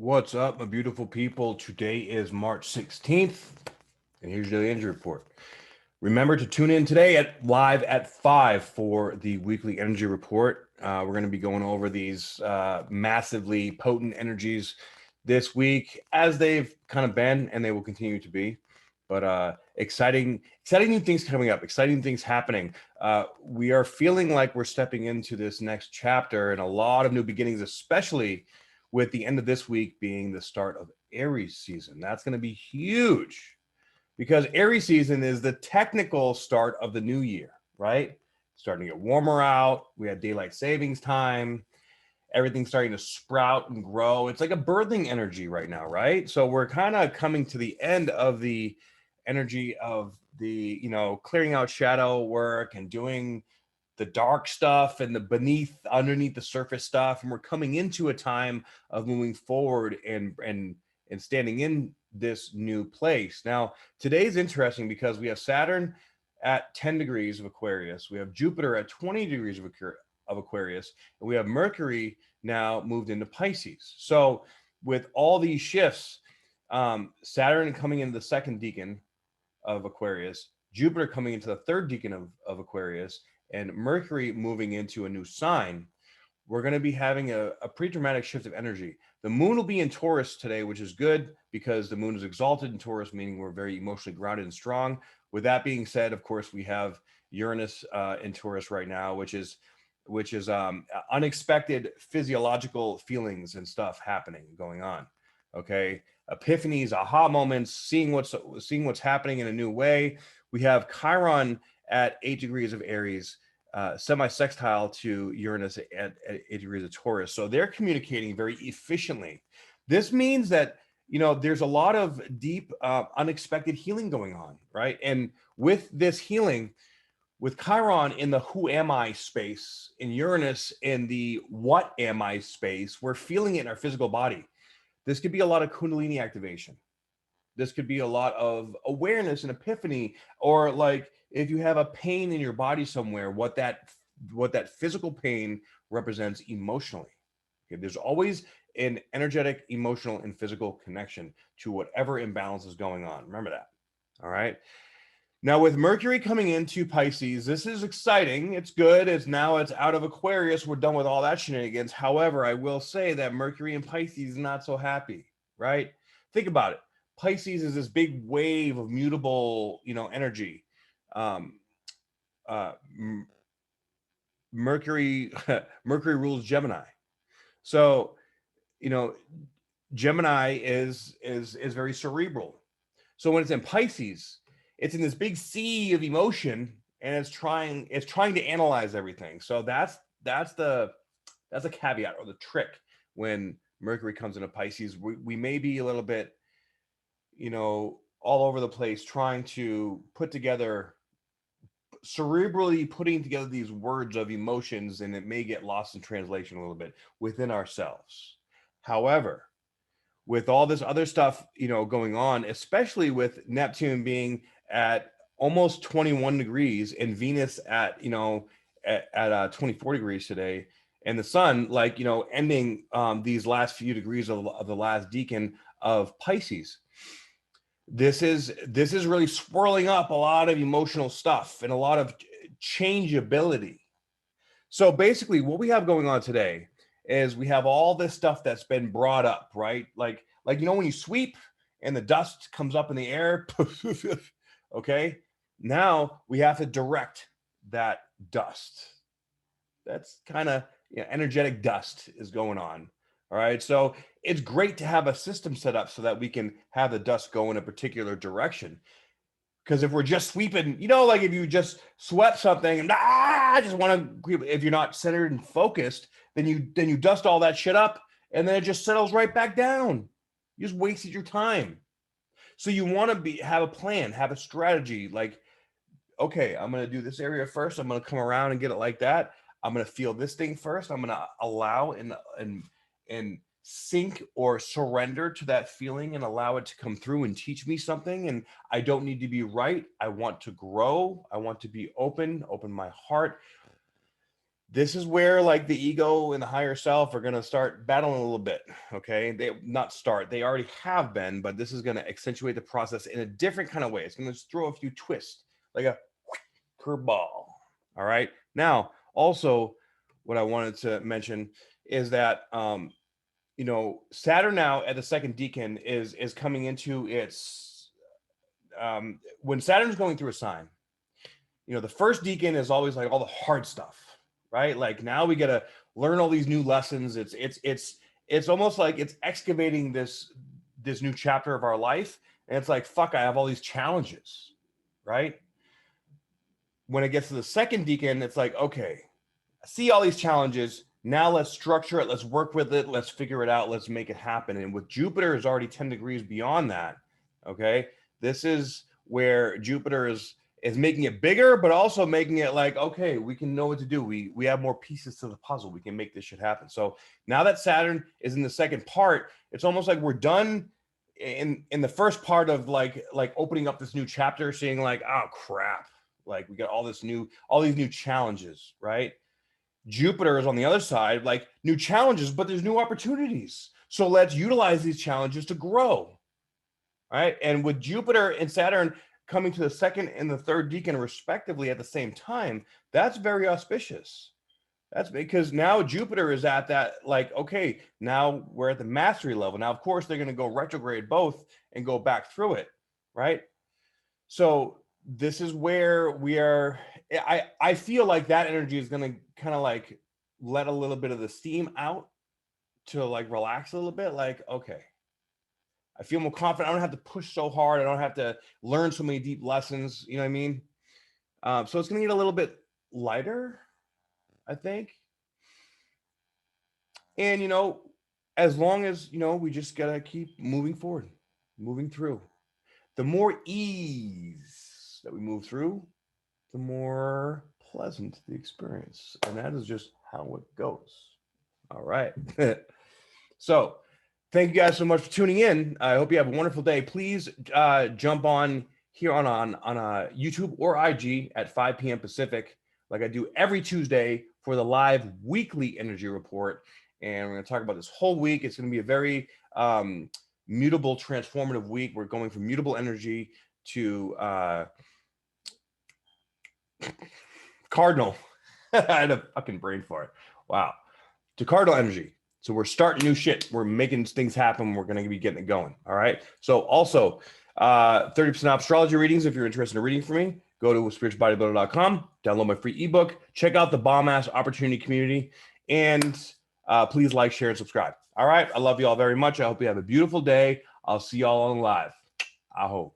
What's up, my beautiful people? Today is March 16th, and here's your daily energy report. Remember to tune in today at live at 5 for the weekly energy report. We're going to be going over these massively potent energies this week, as they've kind of been, and they will continue to be. But exciting new things coming up, exciting things happening. We are feeling like we're stepping into this next chapter and a lot of new beginnings, especially with the end of this week being the start of Aries season. That's going to be huge because Aries season is the technical start of the new year, right? Starting to get warmer out. We had daylight savings time. Everything's starting to sprout and grow. It's like a birthing energy right now, right? So we're kind of coming to the end of the energy of the, clearing out shadow work and doing the dark stuff and the underneath the surface stuff, and we're coming into a time of moving forward and standing in this new place. Now, today's interesting because we have Saturn at 10 degrees of Aquarius, we have Jupiter at 20 degrees of Aquarius, and we have Mercury now moved into Pisces. So with all these shifts, Saturn coming into the second decan of Aquarius, Jupiter coming into the third decan of Aquarius, and Mercury moving into a new sign, we're going to be having a pretty dramatic shift of energy. The moon will be in Taurus today, which is good because the moon is exalted in Taurus, meaning we're very emotionally grounded and strong. With that being said, of course, we have Uranus in Taurus right now, which is unexpected physiological feelings and stuff happening, going on. Okay, epiphanies, aha moments, seeing what's happening in a new way. We have Chiron at 8 degrees of Aries, semi-sextile to Uranus at 8 degrees of Taurus. So they're communicating very efficiently. This means that, there's a lot of deep, unexpected healing going on, right? And with this healing, with Chiron in the who am I space, in Uranus in the what am I space, we're feeling it in our physical body. This could be a lot of Kundalini activation. This could be a lot of awareness and epiphany, or like if you have a pain in your body somewhere, what that physical pain represents emotionally. Okay, there's always an energetic, emotional, and physical connection to whatever imbalance is going on. Remember that. All right. Now with Mercury coming into Pisces, this is exciting. It's good. It's out of Aquarius. We're done with all that shenanigans. However, I will say that Mercury in Pisces is not so happy, right? Think about it. Pisces is this big wave of mutable, energy. Um, uh, Mercury Mercury rules Gemini. So, Gemini is very cerebral. So when it's in Pisces, it's in this big sea of emotion, and it's trying to analyze everything. So that's a caveat or the trick when Mercury comes into Pisces. We may be a little bit, all over the place trying to cerebrally putting together these words of emotions, and it may get lost in translation a little bit within ourselves. However, with all this other stuff, going on, especially with Neptune being at almost 21 degrees and Venus at 24 degrees today, and the sun ending these last few degrees of the last decan of Pisces. This is really swirling up a lot of emotional stuff and a lot of changeability. So basically what we have going on today is we have all this stuff that's been brought up, right? Like when you sweep and the dust comes up in the air, okay? Now we have to direct that dust. That's kind of energetic dust is going on. All right. So it's great to have a system set up so that we can have the dust go in a particular direction. Because if we're just sweeping, like if you just swept something and I just want to, if you're not centered and focused, then you dust all that shit up and then it just settles right back down. You just wasted your time. So you want to have a plan, have a strategy. Like, okay, I'm going to do this area first. I'm going to come around and get it like that. I'm going to feel this thing first. I'm going to allow and sink or surrender to that feeling and allow it to come through and teach me something. And I don't need to be right. I want to grow. I want to be open my heart. this is where like the ego and the higher self are going to start battling a little bit. Okay. They already have been, but this is going to accentuate the process in a different kind of way. It's going to throw a few twists, like a curveball. All right. Now, also, what I wanted to mention is that, you know, Saturn now at the second decan is coming into its, when Saturn's going through a sign, you know, the first decan is always like all the hard stuff, right? Like now we got to learn all these new lessons. It's almost like it's excavating this new chapter of our life. And it's like, fuck, I have all these challenges, right? When it gets to the second decan, it's like, okay, I see all these challenges. Now let's structure it. Let's work with it. Let's figure it out. Let's make it happen. And with Jupiter is already 10 degrees beyond that. Okay. This is where Jupiter is making it bigger, but also making it like, okay, we can know what to do. We have more pieces to the puzzle. We can make this shit happen. So now that Saturn is in the second part, it's almost like we're done in the first part of like opening up this new chapter, seeing like, oh crap. Like we got all these new challenges, right? Jupiter is on the other side, like new challenges, but there's new opportunities. So let's utilize these challenges to grow, right? And with Jupiter and Saturn coming to the second and the third decan respectively at the same time, that's very auspicious. That's because now Jupiter is at that, like, okay, now we're at the mastery level. Now, of course, they're going to go retrograde both and go back through it, right? So this is where we are. I feel like that energy is going to kind of like let a little bit of the steam out to like relax a little bit. Like, okay, I feel more confident. I don't have to push so hard. I don't have to learn so many deep lessons. You know what I mean? So it's going to get a little bit lighter, I think. And, you know, as long as, you know, we just got to keep moving forward, moving through. The more ease that we move through, the more pleasant the experience. And that is just how it goes. All right. So thank you guys so much for tuning in. I hope you have a wonderful day. Please jump on here on YouTube or IG at 5 p.m. Pacific, like I do every Tuesday for the live weekly energy report. And we're going to talk about this whole week. It's going to be a very mutable, transformative week. We're going from mutable energy to cardinal. I had a fucking brain fart. Wow. To cardinal energy. So we're starting new shit. We're making things happen. We're going to be getting it going. All right. So also 30% off astrology readings. If you're interested in reading for me, go to spiritualbodybuilder.com, download my free ebook, check out the bomb ass opportunity community, and please like, share, and subscribe. All right. I love you all very much. I hope you have a beautiful day. I'll see y'all on live. Aho.